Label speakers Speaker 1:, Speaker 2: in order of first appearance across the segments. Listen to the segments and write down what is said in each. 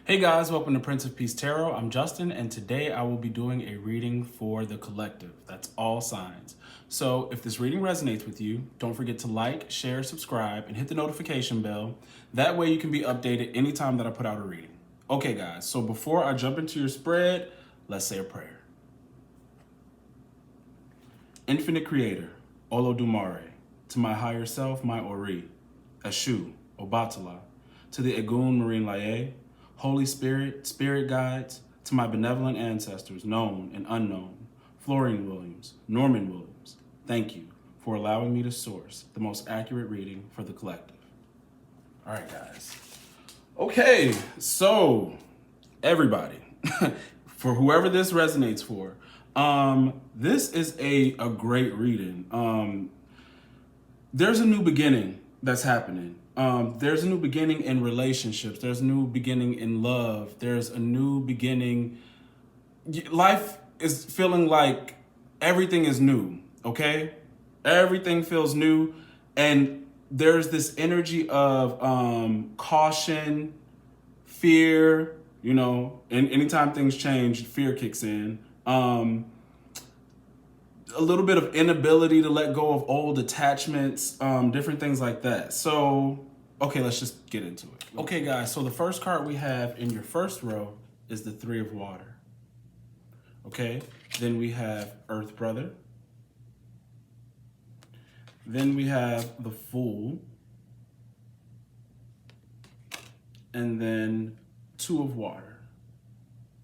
Speaker 1: Hey guys, welcome to Prince of Peace Tarot. I'm Justin, and today I will be doing a reading for the collective. That's all signs. So if this reading resonates with you, don't forget to like, share, subscribe, and hit the notification bell. That way you can be updated anytime that I put out a reading. Okay guys, so before I jump into your spread, let's say a prayer. Infinite Creator, Olodumare, to my higher self, my Ori, Eshu, Obatala, to the Egun Marine Laye, Holy Spirit, Spirit Guides, to my benevolent ancestors, known and unknown, Florian Williams, Norman Williams, thank you for allowing me to source the most accurate reading for the collective. All right, guys. Okay, so everybody, for whoever this resonates for, this is a great reading. There's a new beginning that's happening. There's a new beginning in relationships. There's a new beginning in love. There's a new beginning. Life is feeling like everything is new, okay? Everything feels new. And there's this energy of caution, fear, and anytime things change, fear kicks in. A little bit of inability to let go of old attachments, different things like that. So, okay, let's just get into it. Okay, guys, so the first card we have in your first row is the Three of Water. Okay, then we have Earth Brother. Then we have the Fool. And then Two of Water,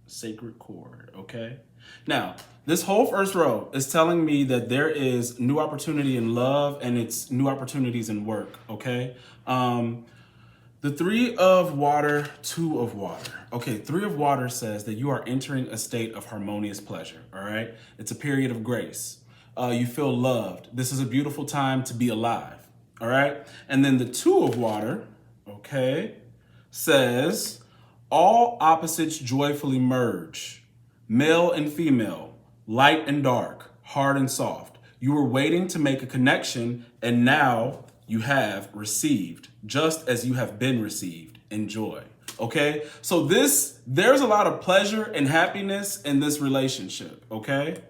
Speaker 1: Sacred Cord, okay? Now, this whole first row is telling me that there is new opportunity in love and it's new opportunities in work, okay? The Three of Water, Two of Water. Okay, Three of Water says that you are entering a state of harmonious pleasure, all right? It's a period of grace. You feel loved. This is a beautiful time to be alive, all right? And then the Two of Water, okay, says all opposites joyfully merge. Male and female, light and dark, hard and soft. You were waiting to make a connection, and now you have received, just as you have been received. Enjoy. Okay? So there's a lot of pleasure and happiness in this relationship. Okay?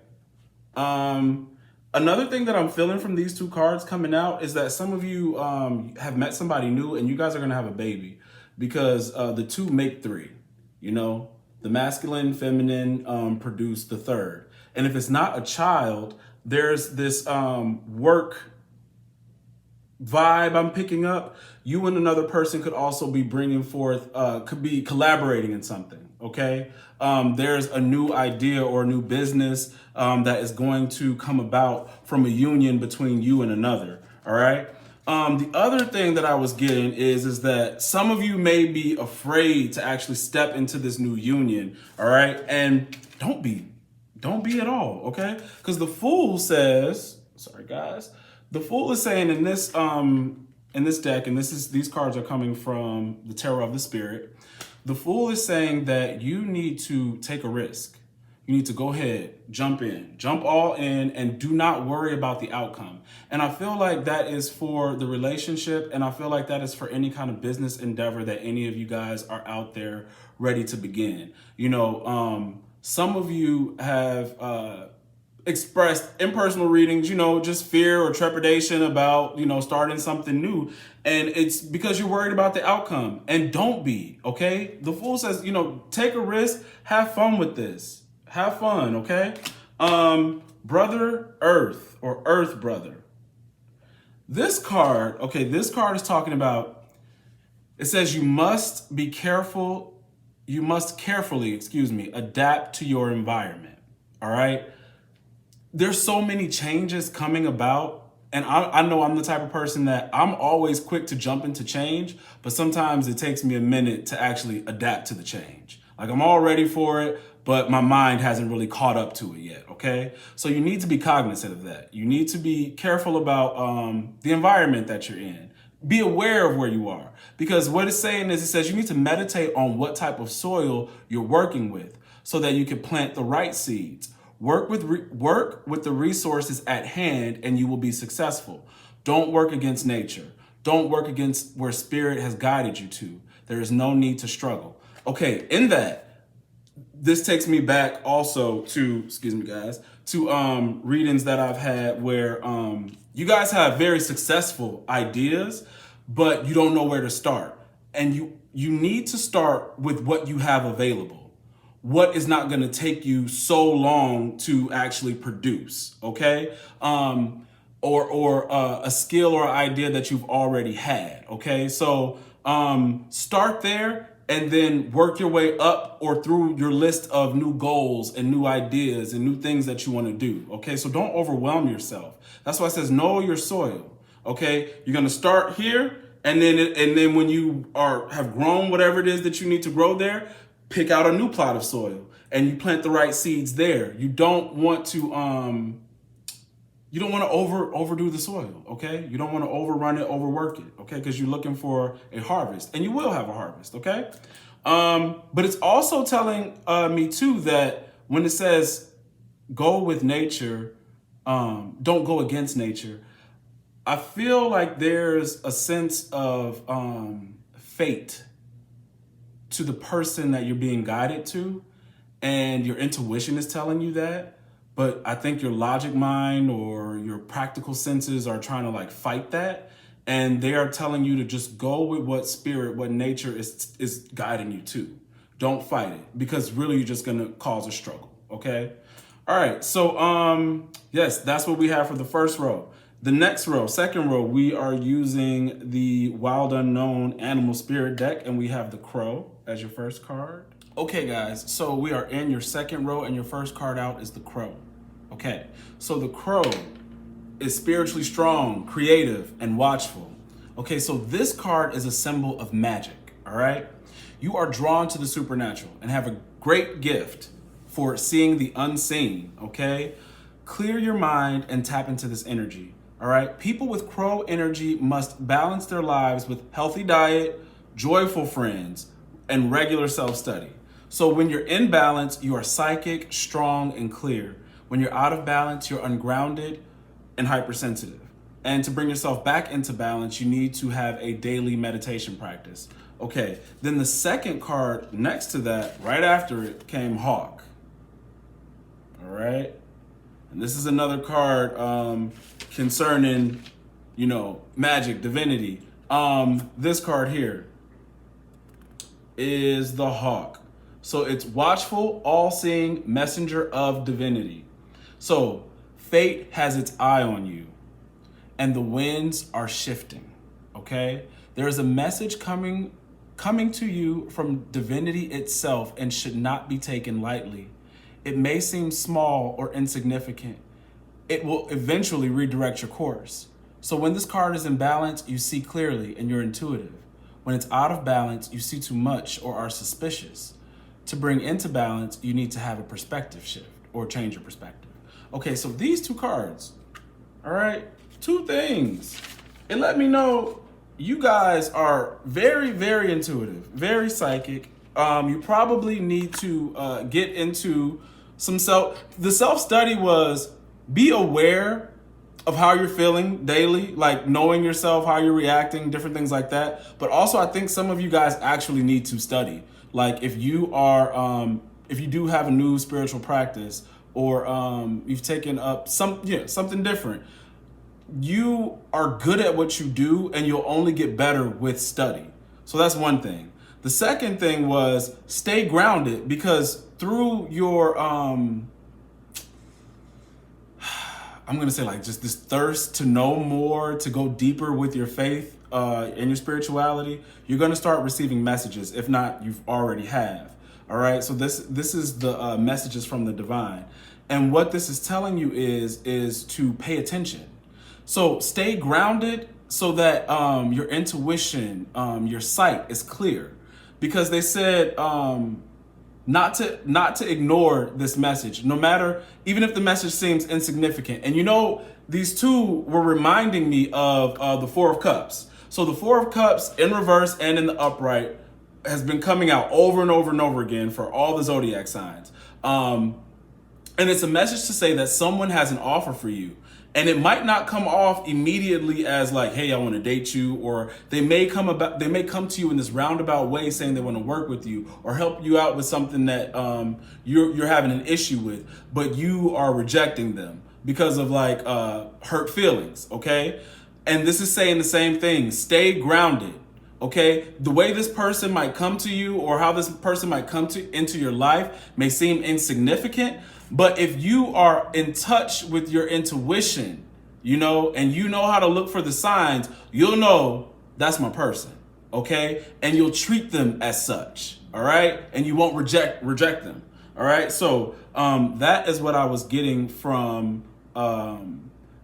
Speaker 1: Another thing that I'm feeling from these two cards coming out is that some of you have met somebody new, and you guys are going to have a baby because the two make three, The masculine, feminine produce the third. And if it's not a child, there's this work vibe I'm picking up. You and another person could also be bringing forth, could be collaborating in something, okay? There's a new idea or a new business that is going to come about from a union between you and another, all right? The other thing that I was getting is that some of you may be afraid to actually step into this new union, all right? And don't be at all, okay? Because the Fool says, sorry guys, the Fool is saying in this deck, and these cards are coming from the Tarot of the Spirit. The Fool is saying that you need to take a risk. You need to go ahead, jump all in, and do not worry about the outcome. And I feel like that is for the relationship, and I feel like that is for any kind of business endeavor that any of you guys are out there ready to begin. Some of you have expressed in personal readings, just fear or trepidation about, starting something new. And it's because you're worried about the outcome. And don't be, okay? The Fool says, take a risk, have fun with this. Have fun, okay? Brother Earth or Earth Brother. This card is talking about, it says you must carefully, adapt to your environment, all right? There's so many changes coming about, and I know I'm the type of person that I'm always quick to jump into change, but sometimes it takes me a minute to actually adapt to the change. Like I'm all ready for it, but my mind hasn't really caught up to it yet, okay? So you need to be cognizant of that. You need to be careful about the environment that you're in. Be aware of where you are. Because what it's saying is, it says you need to meditate on what type of soil you're working with so that you can plant the right seeds. Work with the resources at hand and you will be successful. Don't work against nature. Don't work against where spirit has guided you to. There is no need to struggle. Okay, in that, this takes me back also to, excuse me guys, to readings that I've had where you guys have very successful ideas, but you don't know where to start. And you need to start with what you have available. What is not going to take you so long to actually produce, okay? Or a skill or idea that you've already had, okay? So start there and then work your way up or through your list of new goals and new ideas and new things that you want to do, okay? So don't overwhelm yourself. That's why it says know your soil, okay? You're going to start here, and then when you have grown whatever it is that you need to grow there, pick out a new plot of soil and you plant the right seeds there. You don't want to overdo the soil, okay? You don't want to overrun it, overwork it, okay? Because you're looking for a harvest, and you will have a harvest, okay? But it's also telling me too that when it says go with nature, don't go against nature, I feel like there's a sense of fate to the person that you're being guided to, and your intuition is telling you that, but I think your logic mind or your practical senses are trying to like fight that, and they are telling you to just go with what spirit, what nature is guiding you to. Don't fight it, because really you're just gonna cause a struggle, okay? All right, so yes, that's what we have for the first row. The next row, second row, we are using the Wild Unknown Animal Spirit deck, and we have the Crow as your first card. Okay, guys, so we are in your second row, and your first card out is the Crow. Okay, so the Crow is spiritually strong, creative, and watchful. Okay, so this card is a symbol of magic, all right? You are drawn to the supernatural and have a great gift for seeing the unseen, okay? Clear your mind and tap into this energy. All right, people with Crow energy must balance their lives with healthy diet, joyful friends, and regular self-study. So when you're in balance, you are psychic, strong, and clear. When you're out of balance, you're ungrounded and hypersensitive. And to bring yourself back into balance, you need to have a daily meditation practice. Okay, then the second card next to that, right after it, came Hawk. All right, and this is another card concerning, magic, divinity. This card here is the Hawk. So it's watchful, all-seeing, messenger of divinity. So fate has its eye on you, and the winds are shifting, okay? There is a message coming to you from divinity itself and should not be taken lightly. It may seem small or insignificant. It will eventually redirect your course. So when this card is in balance, you see clearly and you're intuitive. When it's out of balance, you see too much or are suspicious. To bring into balance, you need to have a perspective shift or change your perspective. Okay, so these two cards, all right, two things. It let me know you guys are very, very intuitive, very psychic. You probably need to get into some the self-study was be aware of how you're feeling daily, like knowing yourself, how you're reacting, different things like that. But also I think some of you guys actually need to study. Like if you do have a new spiritual practice or you've taken up something different, you are good at what you do and you'll only get better with study. So that's one thing. The second thing was stay grounded, because through your I'm going to say like just this thirst to know more, to go deeper with your faith and your spirituality, you're going to start receiving messages. If not, you've already have. All right. So this is the messages from the divine. And what this is telling you is to pay attention. So stay grounded so that your intuition, your sight is clear, because they said not to ignore this message, no matter, even if the message seems insignificant. And these two were reminding me of the Four of Cups. So the Four of Cups in reverse and in the upright has been coming out over and over and over again for all the zodiac signs. And it's a message to say that someone has an offer for you. And it might not come off immediately as like, hey, I want to date you, or they may come to you in this roundabout way saying they want to work with you or help you out with something that you're having an issue with, but you are rejecting them because of like hurt feelings, okay? And this is saying the same thing. Stay grounded. Okay, the way this person might come to you or how this person might come into your life may seem insignificant, but if you are in touch with your intuition, and you know how to look for the signs, you'll know that's my person, okay? And you'll treat them as such, all right? And you won't reject them, all right? So that is what I was getting from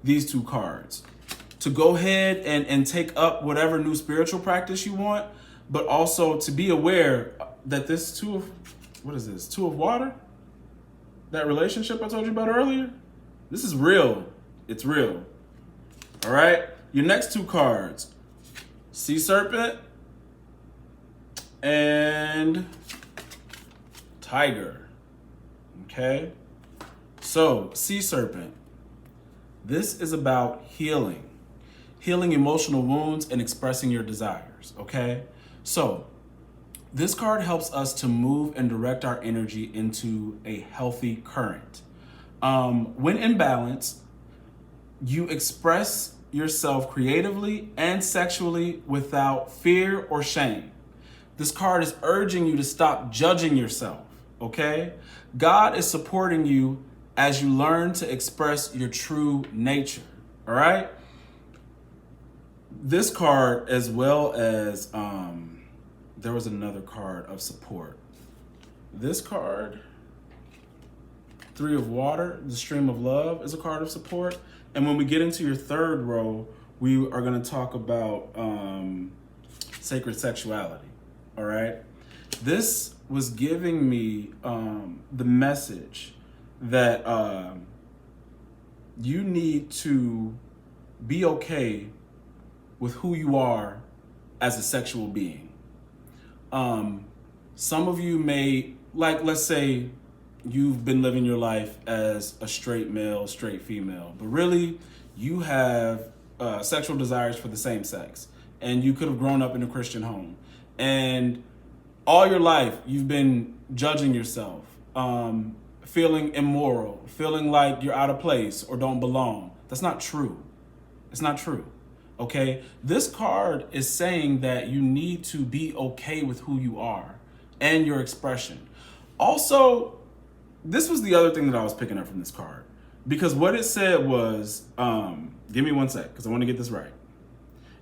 Speaker 1: these two cards. To go ahead and take up whatever new spiritual practice you want, but also to be aware that this two of water? That relationship I told you about earlier? This is real. It's real. All right? Your next two cards, Sea Serpent and Tiger. Okay? So, Sea Serpent. This is about healing emotional wounds and expressing your desires, okay? So this card helps us to move and direct our energy into a healthy current. When in balance, you express yourself creatively and sexually without fear or shame. This card is urging you to stop judging yourself, okay? God is supporting you as you learn to express your true nature, all right? This card, as well as there was another card of support. This card, Three of Water, the Stream of Love, is a card of support. And when we get into your third row, we are going to talk about sacred sexuality. All right. This was giving me the message that you need to be okay with who you are as a sexual being. Some of you may, like, let's say you've been living your life as a straight male, straight female, but really you have sexual desires for the same sex. And you could have grown up in a Christian home. And all your life you've been judging yourself, feeling immoral, feeling like you're out of place or don't belong. That's not true. It's not true. Okay, this card is saying that you need to be okay with who you are and your expression. Also, this was the other thing that I was picking up from this card, because what it said was, give me one sec, because I want to get this right.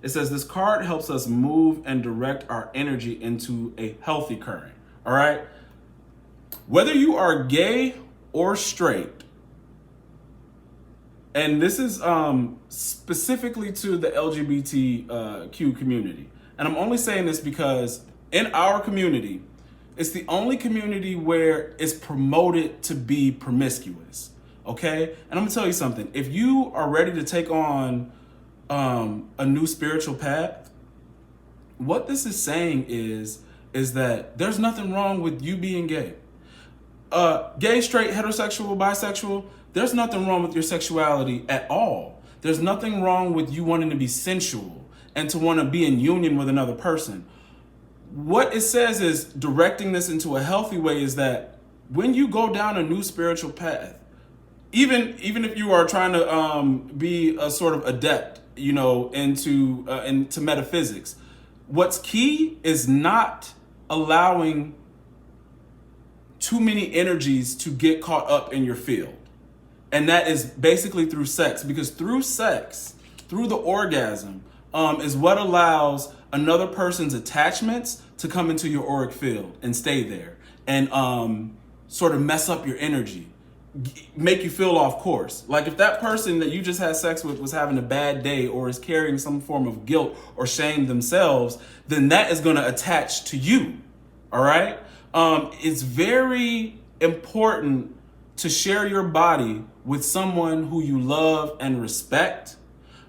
Speaker 1: It says this card helps us move and direct our energy into a healthy current. All right. Whether you are gay or straight, and this is specifically to the LGBTQ community. And I'm only saying this because in our community, it's the only community where it's promoted to be promiscuous, okay? And I'm gonna tell you something. If you are ready to take on a new spiritual path, what this is saying is that there's nothing wrong with you being gay. Gay, straight, heterosexual, bisexual, there's nothing wrong with your sexuality at all. There's nothing wrong with you wanting to be sensual and to want to be in union with another person. What it says is, directing this into a healthy way, is that when you go down a new spiritual path, even if you are trying to be a sort of adept, into metaphysics, what's key is not allowing too many energies to get caught up in your field. And that is basically through sex, because through sex, through the orgasm, is what allows another person's attachments to come into your auric field and stay there and sort of mess up your energy, make you feel off course. Like if that person that you just had sex with was having a bad day or is carrying some form of guilt or shame themselves, then that is going to attach to you. All right. It's very important to share your body with someone who you love and respect.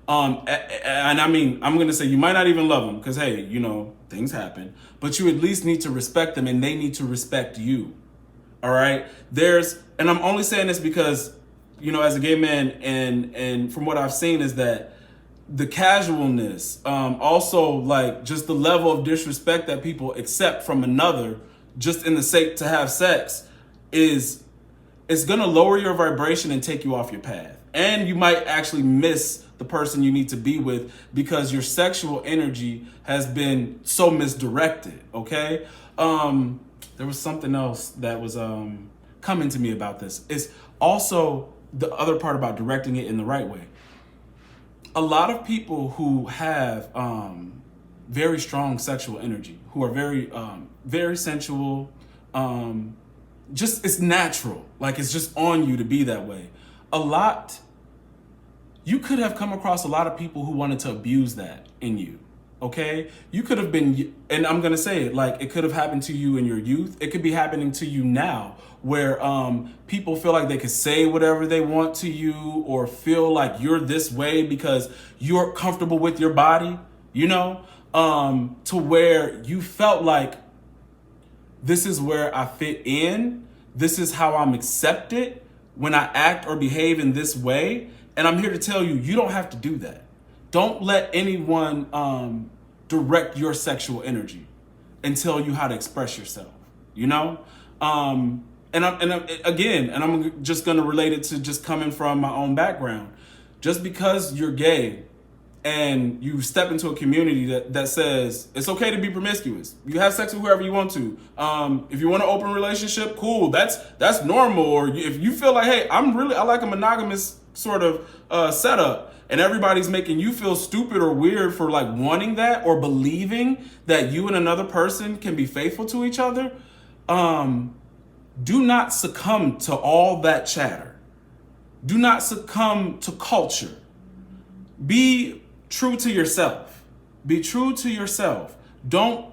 Speaker 1: And I mean, I'm going to say you might not even love them because, hey, things happen, but you at least need to respect them and they need to respect you. All right. And I'm only saying this because as a gay man, and from what I've seen is that the casualness, also like just the level of disrespect that people accept from another just in the sake to have sex it's gonna lower your vibration and take you off your path. And you might actually miss the person you need to be with because your sexual energy has been so misdirected, okay? There was something else that was coming to me about this. It's also the other part about directing it in the right way. A lot of people who have very strong sexual energy, who are very sensual, just it's natural, like it's just on you to be that way. You could have come across a lot of people who wanted to abuse that in you. Okay, you could have been, and I'm gonna say it, like it could have happened to you in your youth. It could be happening to you now, where people feel like they could say whatever they want to you, or feel like you're this way because you're comfortable with your body. To where you felt like this is where I fit in. This is how I'm accepted when I act or behave in this way. And I'm here to tell you, you don't have to do that. Don't let anyone direct your sexual energy and tell you how to express yourself, And I'm just going to relate it to just coming from my own background. Just because you're gay and you step into a community that says it's okay to be promiscuous, you have sex with whoever you want to. If you want an open relationship, cool. That's normal. Or if you feel like, hey, I like a monogamous sort of setup, and everybody's making you feel stupid or weird for like wanting that or believing that you and another person can be faithful to each other, do not succumb to all that chatter. Do not succumb to culture. Be true to yourself. Be true to yourself. Don't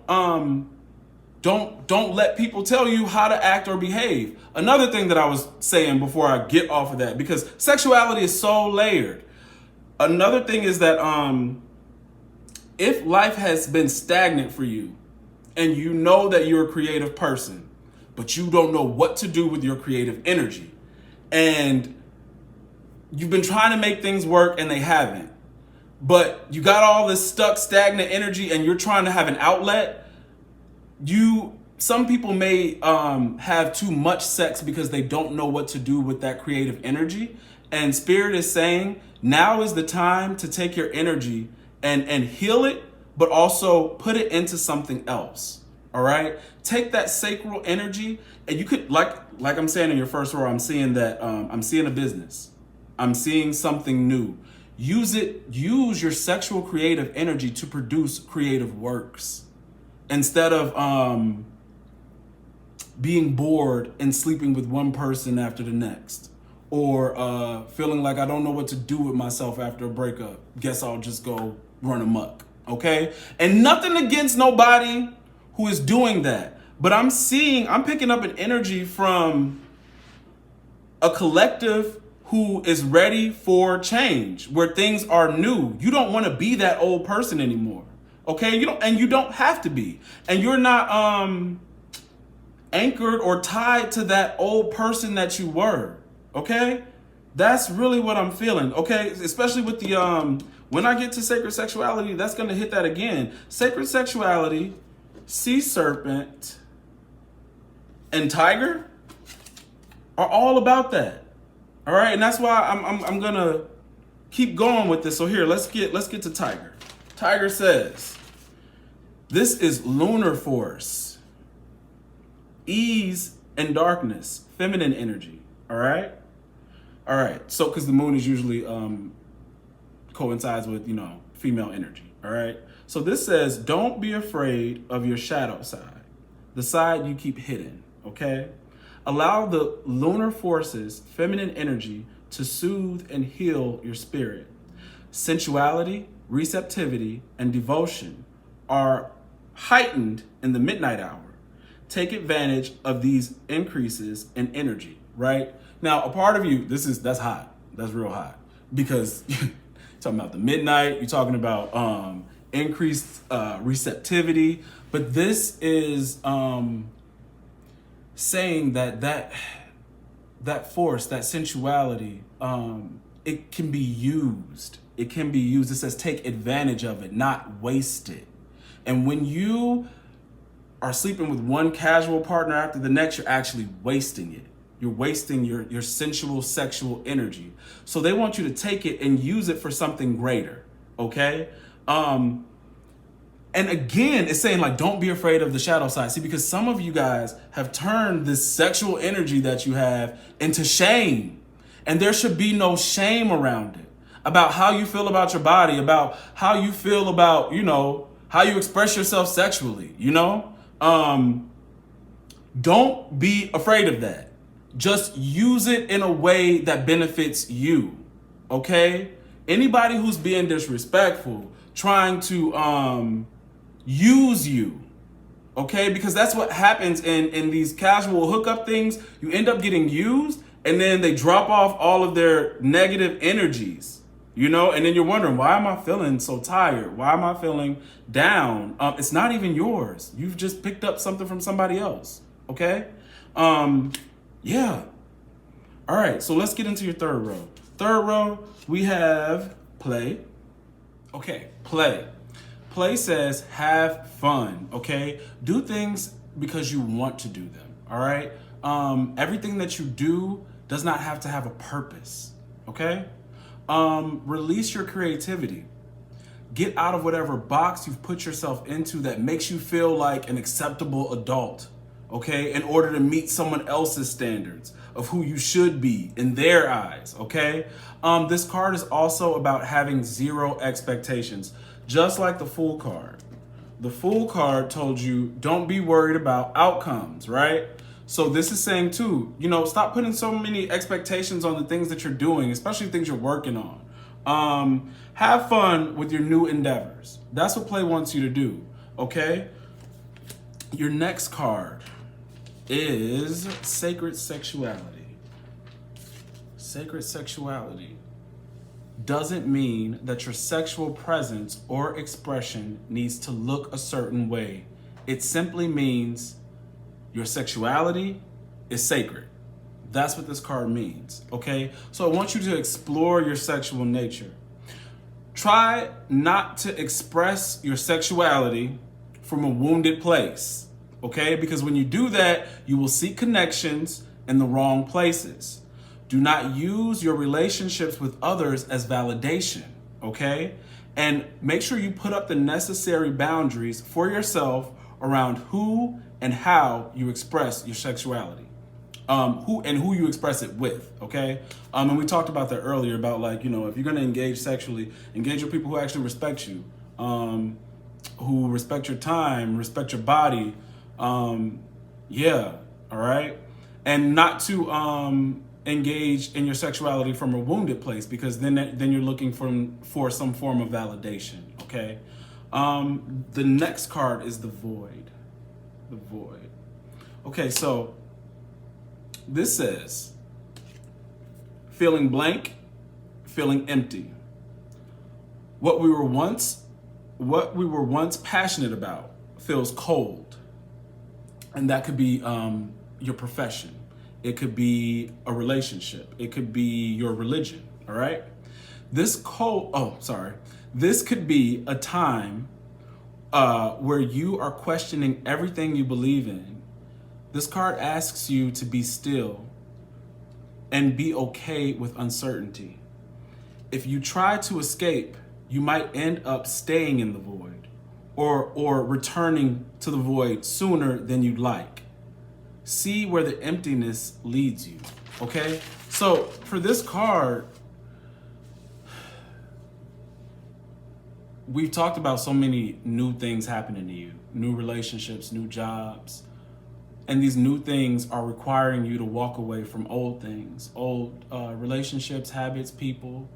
Speaker 1: let people tell you how to act or behave. Another thing that I was saying before I get off of that, because sexuality is so layered. Another thing is that if life has been stagnant for you and you know that you're a creative person, but you don't know what to do with your creative energy, and you've been trying to make things work and they haven't, but you got all this stuck stagnant energy and you're trying to have an outlet, some people may have too much sex because they don't know what to do with that creative energy. And Spirit is saying, now is the time to take your energy and heal it, but also put it into something else. All right? Take that sacral energy, and you could, like I'm saying in your first row, I'm seeing that I'm seeing a business. I'm seeing something new. Use your sexual creative energy to produce creative works instead of being bored and sleeping with one person after the next, or feeling like I don't know what to do with myself after a breakup. Guess I'll just go run amok. Okay? And nothing against nobody who is doing that, but I'm picking up an energy from a collective who is ready for change, where things are new. You don't want to be that old person anymore. Okay? You don't have to be. And you're not anchored or tied to that old person that you were. Okay? That's really what I'm feeling. Okay? Especially with the when I get to sacred sexuality, that's going to hit that again. Sacred sexuality, sea serpent, and tiger are all about that. All right? And that's why I'm going to keep going with this. So here, let's get to tiger. Tiger says, this is lunar force, ease and darkness, feminine energy. All right? All right. So, because the moon is usually coincides with, female energy. All right? So this says, don't be afraid of your shadow side, the side you keep hidden. Okay? Allow the lunar forces, feminine energy, to soothe and heal your spirit. Sensuality, receptivity, and devotion are heightened in the midnight hour. Take advantage of these increases in energy, right? Now, a part of you, that's hot. That's real hot. Because you're talking about the midnight, you're talking about increased receptivity. But this is saying that that force, that sensuality, it can be used. It can be used. It says take advantage of it, not waste it. And when you are sleeping with one casual partner after the next, you're actually wasting it. You're wasting your sensual, sexual energy. So they want you to take it and use it for something greater, okay? And again, it's saying like, don't be afraid of the shadow side. See, because some of you guys have turned this sexual energy that you have into shame. And there should be no shame around it. About how you feel about your body, about how you feel about, how you express yourself sexually, Don't be afraid of that. Just use it in a way that benefits you, okay? Anybody who's being disrespectful, trying to use you, okay? Because that's what happens in these casual hookup things. You end up getting used, and then they drop off all of their negative energies. And then you're wondering, why am I feeling so tired? Why am I feeling down? It's not even yours. You've just picked up something from somebody else, okay? Yeah. All right, so let's get into your third row. Third row, we have play. Okay, play. Play says have fun, okay? Do things because you want to do them, all right? Everything that you do does not have to have a purpose, okay? Release your creativity. Get out of whatever box you've put yourself into that makes you feel like an acceptable adult, okay? In order to meet someone else's standards of who you should be in their eyes, okay? This card is also about having zero expectations, just like the Fool card. The Fool card told you, don't be worried about outcomes, right? So this is saying too, stop putting so many expectations on the things that you're doing, especially things you're working on. Have fun with your new endeavors. That's what play wants you to do, okay? Your next card is sacred sexuality. Sacred sexuality doesn't mean that your sexual presence or expression needs to look a certain way. It simply means your sexuality is sacred. That's what this card means, okay? So I want you to explore your sexual nature. Try not to express your sexuality from a wounded place, okay? Because when you do that, you will seek connections in the wrong places. Do not use your relationships with others as validation, okay? And make sure you put up the necessary boundaries for yourself around who and how you express your sexuality, who you express it with, okay? And we talked about that earlier about if you're gonna engage sexually, engage with people who actually respect you, who respect your time, respect your body, yeah, all right? And not to engage in your sexuality from a wounded place, because then you're looking for some form of validation, okay? The next card is the Void. The Void. Okay, so this says feeling blank, feeling empty. What we were once passionate about feels cold. And that could be your profession. It could be a relationship. It could be your religion, all right? This could be a time where you are questioning everything you believe in. This card asks you to be still and be okay with uncertainty. If you try to escape, you might end up staying in the void or returning to the void sooner than you'd like. See where the emptiness leads you, okay? So for this card, we've talked about so many new things happening to you, new relationships, new jobs, and these new things are requiring you to walk away from old things, old relationships, habits, people,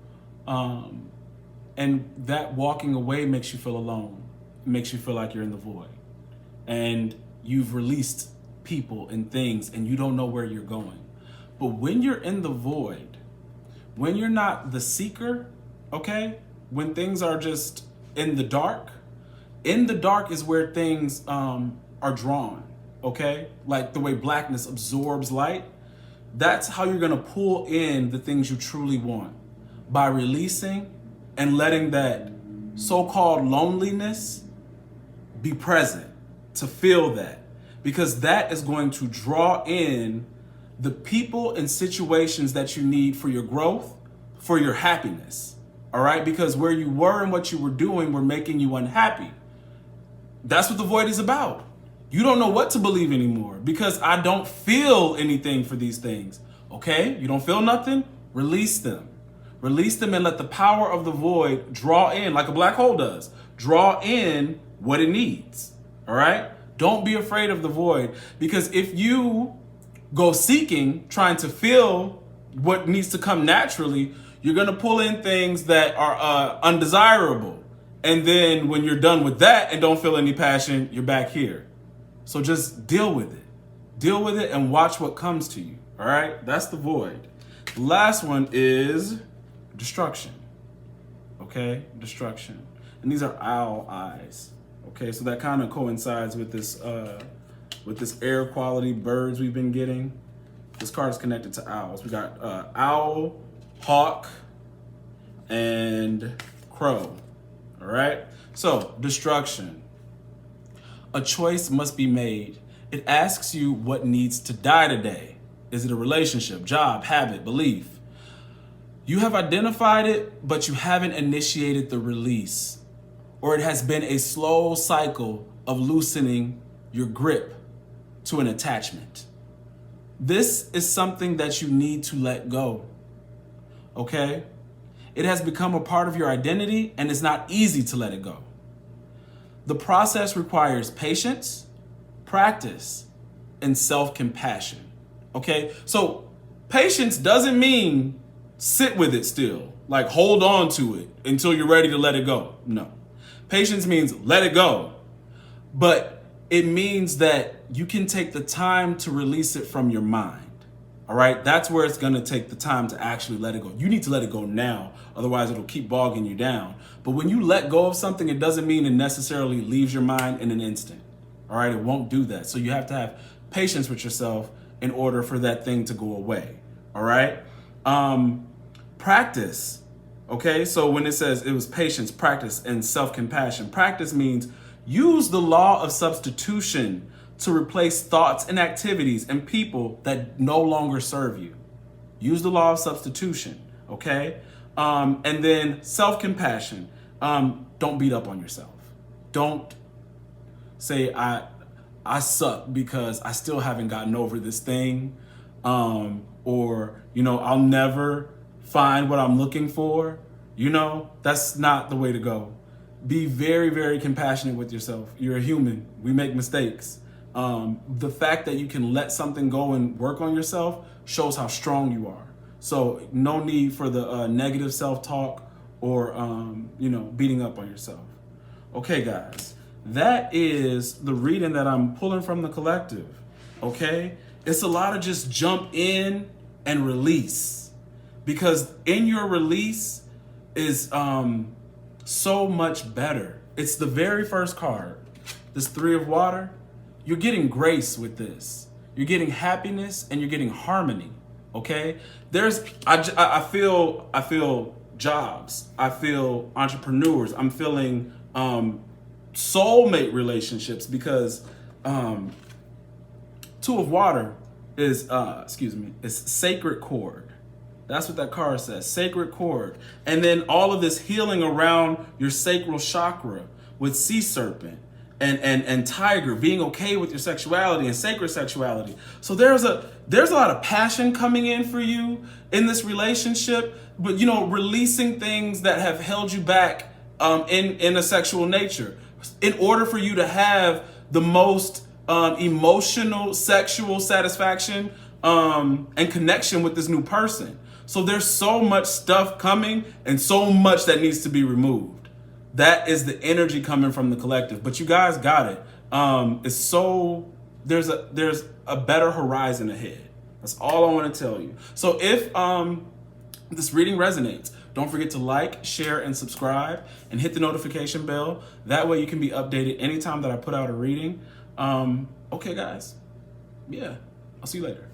Speaker 1: and that walking away makes you feel alone. It makes you feel like you're in the void, and you've released people and things, and you don't know where you're going. But when you're in the void, when you're not the seeker, okay, when things are just in the dark is where things are drawn, okay? Like the way blackness absorbs light, That's how you're going to pull in the things you truly want, by releasing and letting that so-called loneliness be present, to feel that, because that is going to draw in the people and situations that you need for your growth, for your happiness. All right? Because where you were and what you were doing were making you unhappy. That's what the void is about. You don't know what to believe anymore because I don't feel anything for these things. Okay? You don't feel nothing? Release them. Release them and let the power of the void draw in, like a black hole does. Draw in what it needs. All right? Don't be afraid of the void, because if you go seeking, trying to feel what needs to come naturally, you're going to pull in things that are undesirable. And then when you're done with that and don't feel any passion, you're back here. So just deal with it. Deal with it and watch what comes to you. All right? That's the void. The last one is destruction. Okay? Destruction. And these are owl eyes. Okay? So that kind of coincides with this air quality birds we've been getting. This card is connected to owls. We got owl, hawk, and crow. All right? So, destruction. A choice must be made. It asks you what needs to die today. Is it a relationship, job, habit, belief? You have identified it, but you haven't initiated the release. Or it has been a slow cycle of loosening your grip to an attachment. This is something that you need to let go. Okay? It has become a part of your identity, and it's not easy to let it go. The process requires patience, practice, and self-compassion. Okay? So patience doesn't mean sit with it still, like hold on to it until you're ready to let it go. No. Patience means let it go. But it means that you can take the time to release it from your mind. All right? That's where it's going to take the time to actually let it go. You need to let it go now. Otherwise, it'll keep bogging you down. But when you let go of something, it doesn't mean it necessarily leaves your mind in an instant. All right? It won't do that. So you have to have patience with yourself in order for that thing to go away. All right? Practice. Okay? So when it says it was patience, practice, and self-compassion, practice means use the law of substitution to replace thoughts and activities and people that no longer serve you. Use the law of substitution, okay? And then self-compassion. Don't beat up on yourself. Don't say, I suck because I still haven't gotten over this thing. Or, I'll never find what I'm looking for. That's not the way to go. Be very, very compassionate with yourself. You're a human. We make mistakes. The fact that you can let something go and work on yourself shows how strong you are. So no need for the negative self-talk or, beating up on yourself. Okay, guys, that is the reading that I'm pulling from the collective. Okay, it's a lot of just jump in and release, because in your release is so much better. It's the very first card, this Three of Water. You're getting grace with this. You're getting happiness and you're getting harmony. Okay? I feel jobs. I feel entrepreneurs. I'm feeling soulmate relationships, because Two of Water is sacred cord. That's what that card says, sacred cord. And then all of this healing around your sacral chakra with sea serpent and tiger, being okay with your sexuality and sacred sexuality. So there's a lot of passion coming in for you in this relationship, but releasing things that have held you back in a sexual nature, in order for you to have the most emotional sexual satisfaction and connection with this new person. So there's so much stuff coming and so much that needs to be removed. That is the energy coming from the collective. But you guys got it. There's a better horizon ahead. That's all I want to tell you. So if this reading resonates, don't forget to like, share, and subscribe, and hit the notification bell. That way you can be updated anytime that I put out a reading. Okay, guys. Yeah, I'll see you later.